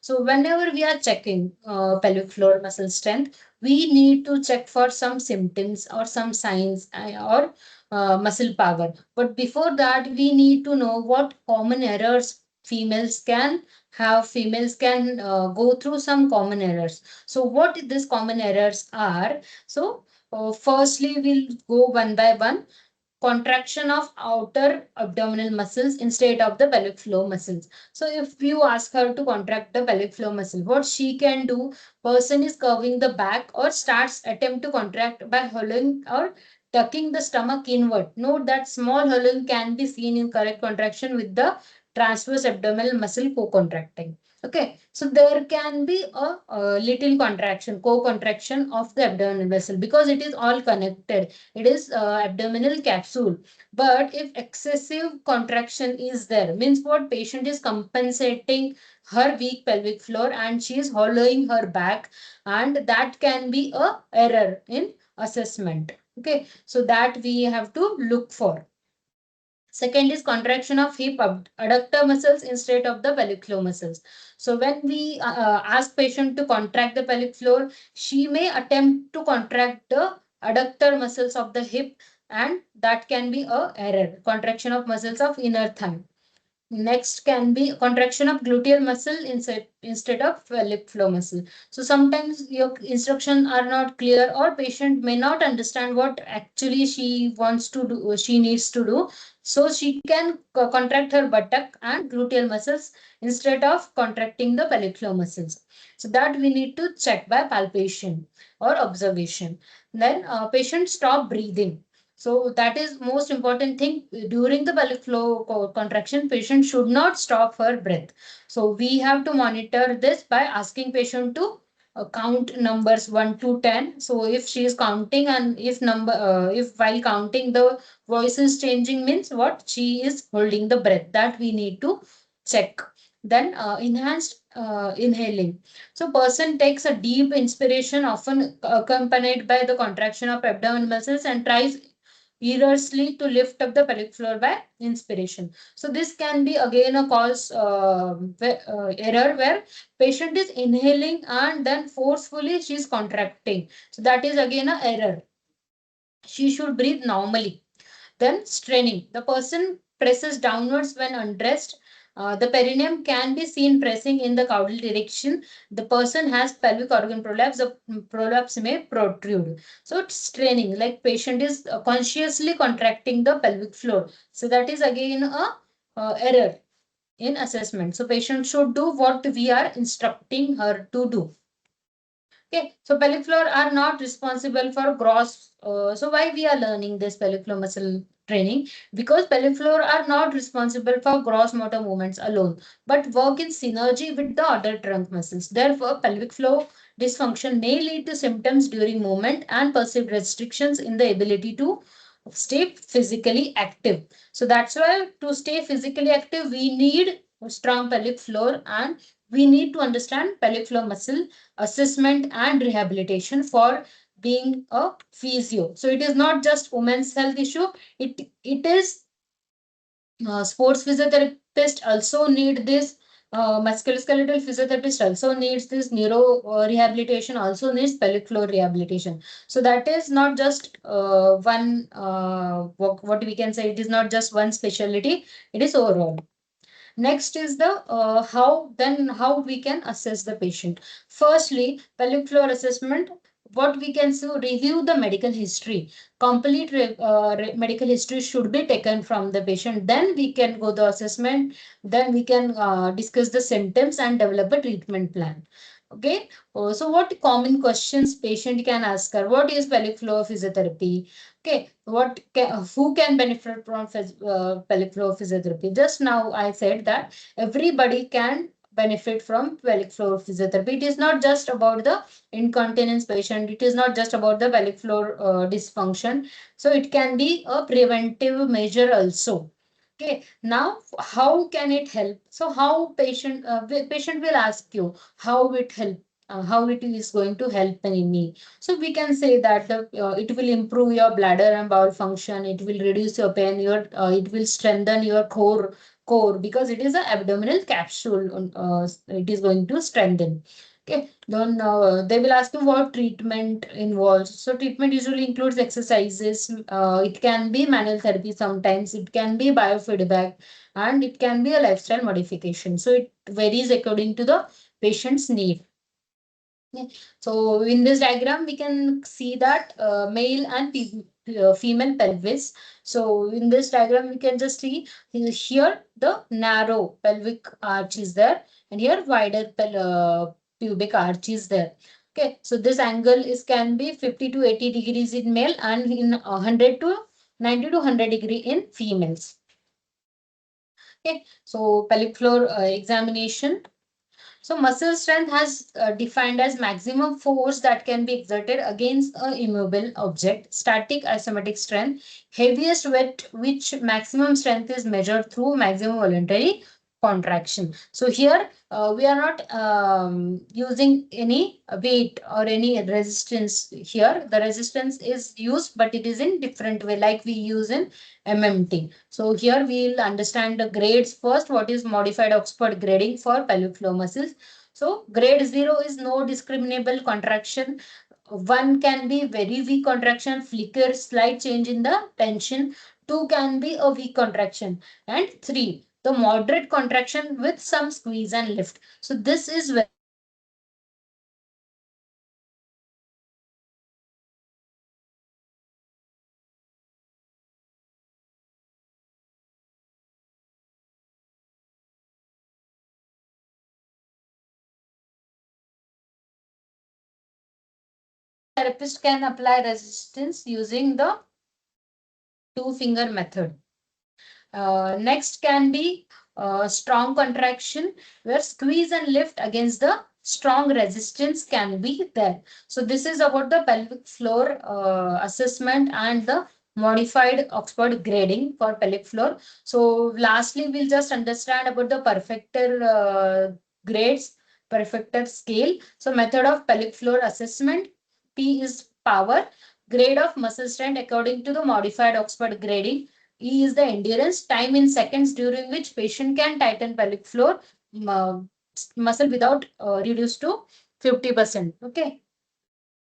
So whenever we are checking pelvic floor muscle strength, we need to check for some symptoms or some signs or muscle power. But before that, we need to know what common errors females can have. Females can go through some common errors. So what these common errors are? So firstly, we'll go one by one. Contraction of outer abdominal muscles instead of the pelvic floor muscles. So if you ask her to contract the pelvic floor muscle, what she can do, person is curving the back or starts attempt to contract by hollowing or tucking the stomach inward. Note that small hollowing can be seen in correct contraction with the transverse abdominal muscle co-contracting. Okay, so there can be a little contraction, co-contraction of the abdominal muscle because it is all connected. It is abdominal capsule. But if excessive contraction is there, means what, patient is compensating her weak pelvic floor and she is hollowing her back, and that can be a error in assessment. Okay, so that we have to look for. Second is contraction of hip adductor muscles instead of the pelvic floor muscles. So when we ask patient to contract the pelvic floor, she may attempt to contract the adductor muscles of the hip, and that can be a error. Contraction of muscles of inner thigh. Next can be contraction of gluteal muscle instead of pelvic floor muscle. So sometimes your instructions are not clear or patient may not understand what actually she wants to do, she needs to do. So she can contract her buttock and gluteal muscles instead of contracting the pelvic floor muscles. So that we need to check by palpation or observation. Then patient stop breathing. So that is most important thing. During the pelvic floor contraction, patient should not stop her breath. So we have to monitor this by asking patient to count numbers 1 to 10. So if she is counting and if while counting the voice is changing, means what, she is holding the breath, that we need to check. Then enhanced inhaling. So person takes a deep inspiration, often accompanied by the contraction of abdominal muscles, and tries vigorously to lift up the pelvic floor by inspiration. So this can be again a cause error where patient is inhaling and then forcefully she is contracting. So that is again a error. She should breathe normally. Then straining. The person presses downwards when undressed. The perineum can be seen pressing in the caudal direction. The person has pelvic organ prolapse. The prolapse may protrude. So it's straining, like patient is consciously contracting the pelvic floor. So that is again a error in assessment. So patient should do what we are instructing her to do. Okay, so pelvic floor are not responsible for gross. So why we are learning this pelvic floor muscle training? Because pelvic floor are not responsible for gross motor movements alone, but work in synergy with the other trunk muscles. Therefore, pelvic floor dysfunction may lead to symptoms during movement and perceived restrictions in the ability to stay physically active. So that's why to stay physically active, we need a strong pelvic floor, and we need to understand pelvic floor muscle assessment and rehabilitation for being a physio. So it is not just women's health issue. It is sports physiotherapist also need this. Musculoskeletal physiotherapist also needs this. Neuro rehabilitation also needs pelvic floor rehabilitation. So that is not just one. What we can say, it is not just one specialty. It is overall. Next is the how we can assess the patient. Firstly, pelvic floor assessment. What we can do, review the medical history. Complete medical history should be taken from the patient. Then we can go the assessment. Then we can discuss the symptoms and develop a treatment plan. Okay. So what common questions patient can ask her? What is pelvic floor physiotherapy? Okay, who can benefit from pelvic floor physiotherapy? Just now I said that everybody can benefit from pelvic floor physiotherapy. It is not just about the incontinence patient. It is not just about the pelvic floor dysfunction. So it can be a preventive measure also. Okay, now how can it help? So how patient will ask you how it help. how it is going to help in me. So we can say that it will improve your bladder and bowel function. It will reduce your pain. It will strengthen your core because it is an abdominal capsule. It is going to strengthen. Okay, then they will ask you what treatment involves. So treatment usually includes exercises. It can be manual therapy sometimes. It can be biofeedback, and it can be a lifestyle modification. So it varies according to the patient's need. Yeah. So in this diagram, we can see that male and female pelvis. So in this diagram, we can just see here the narrow pelvic arch is there, and here wider pubic arch is there. Okay, so this angle is can be 50 to 80 degrees in male and in 100 to 90 to 100 degree in females. Okay, so pelvic floor examination. So muscle strength has defined as maximum force that can be exerted against a immobile object. Static isometric strength. Heaviest weight which maximum strength is measured through maximum voluntary contraction. So here we are not using any weight or any resistance here. The resistance is used, but it is in different way like we use in MMT. So here we will understand the grades first. What is modified Oxford grading for pelvic floor muscles? So grade 0 is no discriminable contraction. 1 can be very weak contraction, flicker, slight change in the tension. 2 can be a weak contraction. And 3, the moderate contraction with some squeeze and lift. So this is where therapist can apply resistance using the two-finger method. Next can be strong contraction where squeeze and lift against the strong resistance can be there. So this is about the pelvic floor assessment and the modified Oxford grading for pelvic floor. So lastly, we'll just understand about the perfecter grades, perfecter scale. So method of pelvic floor assessment. P is power, grade of muscle strength according to the modified Oxford grading. E is the endurance, time in seconds during which patient can tighten pelvic floor muscle without reduced to 50%. Okay.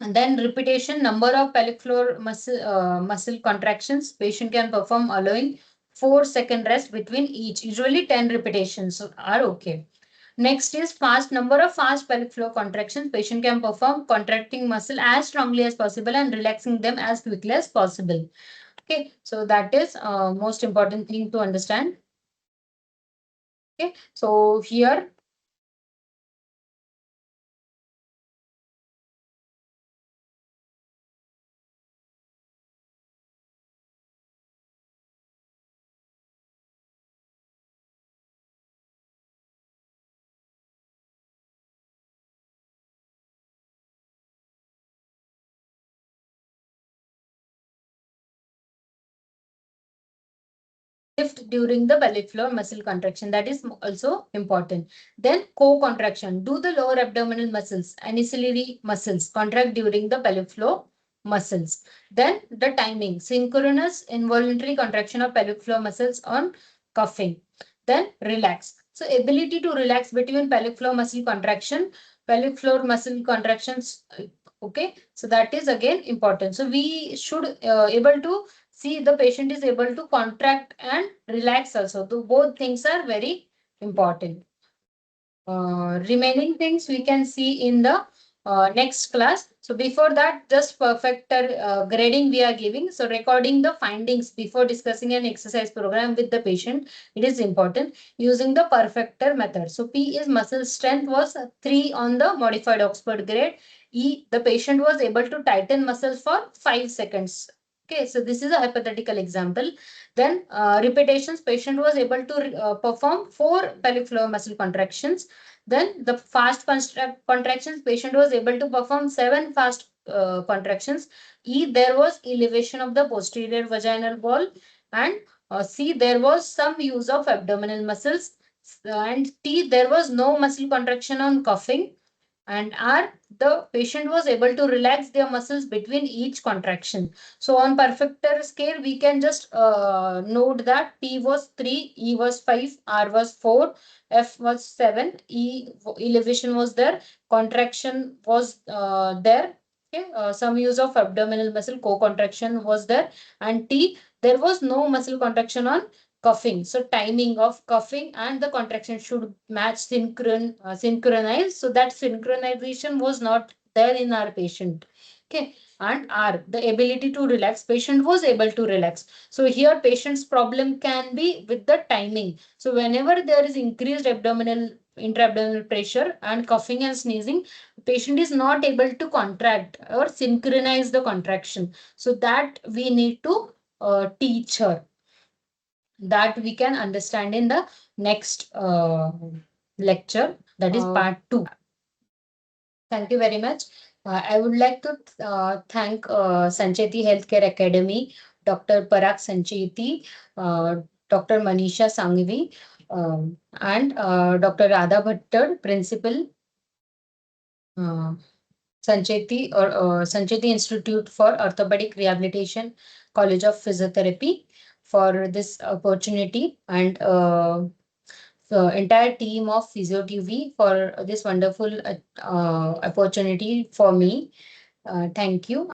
And then repetition, number of pelvic floor muscle contractions patient can perform allowing 4-second rest between each. Usually 10 repetitions are okay. Next is fast, number of fast pelvic floor contractions patient can perform contracting muscle as strongly as possible and relaxing them as quickly as possible. Okay, so that is most important thing to understand. Okay, so here lift during the pelvic floor muscle contraction, that is also important. Then co-contraction, do the lower abdominal muscles, ancillary muscles contract during the pelvic floor muscles. Then the timing, synchronous involuntary contraction of pelvic floor muscles on cuffing. Then relax. So ability to relax between pelvic floor muscle contraction, pelvic floor muscle contractions. Okay, so that is again important. So we should able to see the patient is able to contract and relax also. So both things are very important. Remaining things we can see in the next class. So before that, just perfecter grading we are giving. So recording the findings before discussing an exercise program with the patient, it is important using the perfecter method. So P is muscle strength was 3 on the modified Oxford grade. E, the patient was able to tighten muscles for 5 seconds. Okay, so this is a hypothetical example. Then repetitions, patient was able to perform 4 pelvic floor muscle contractions. Then the fast contractions, patient was able to perform 7 fast contractions. E, there was elevation of the posterior vaginal wall. And C, there was some use of abdominal muscles. And T, there was no muscle contraction on cuffing. And R, the patient was able to relax their muscles between each contraction. So on perfecter scale, we can just note that P was 3, E was 5, R was 4, F was 7, E elevation was there, contraction was there. Okay, some use of abdominal muscle co-contraction was there, and T, there was no muscle contraction on coughing. So timing of coughing and the contraction should match synchronized. So that synchronization was not there in our patient. Okay. And R, the ability to relax, patient was able to relax. So here patient's problem can be with the timing. So whenever there is increased abdominal intra-abdominal pressure and coughing and sneezing, patient is not able to contract or synchronize the contraction. So that we need to teach her, that we can understand in the next lecture, that is part 2. Thank you very much. I would like to thank Sancheti Healthcare Academy, Dr. Parag Sancheti, Dr. Manisha Sangvi, and Dr. Radha Bhattar, Principal, uh, Sancheti Institute for Orthopedic Rehabilitation, College of Physiotherapy, for this opportunity, and the entire team of Physio TV for this wonderful opportunity for me. Thank you.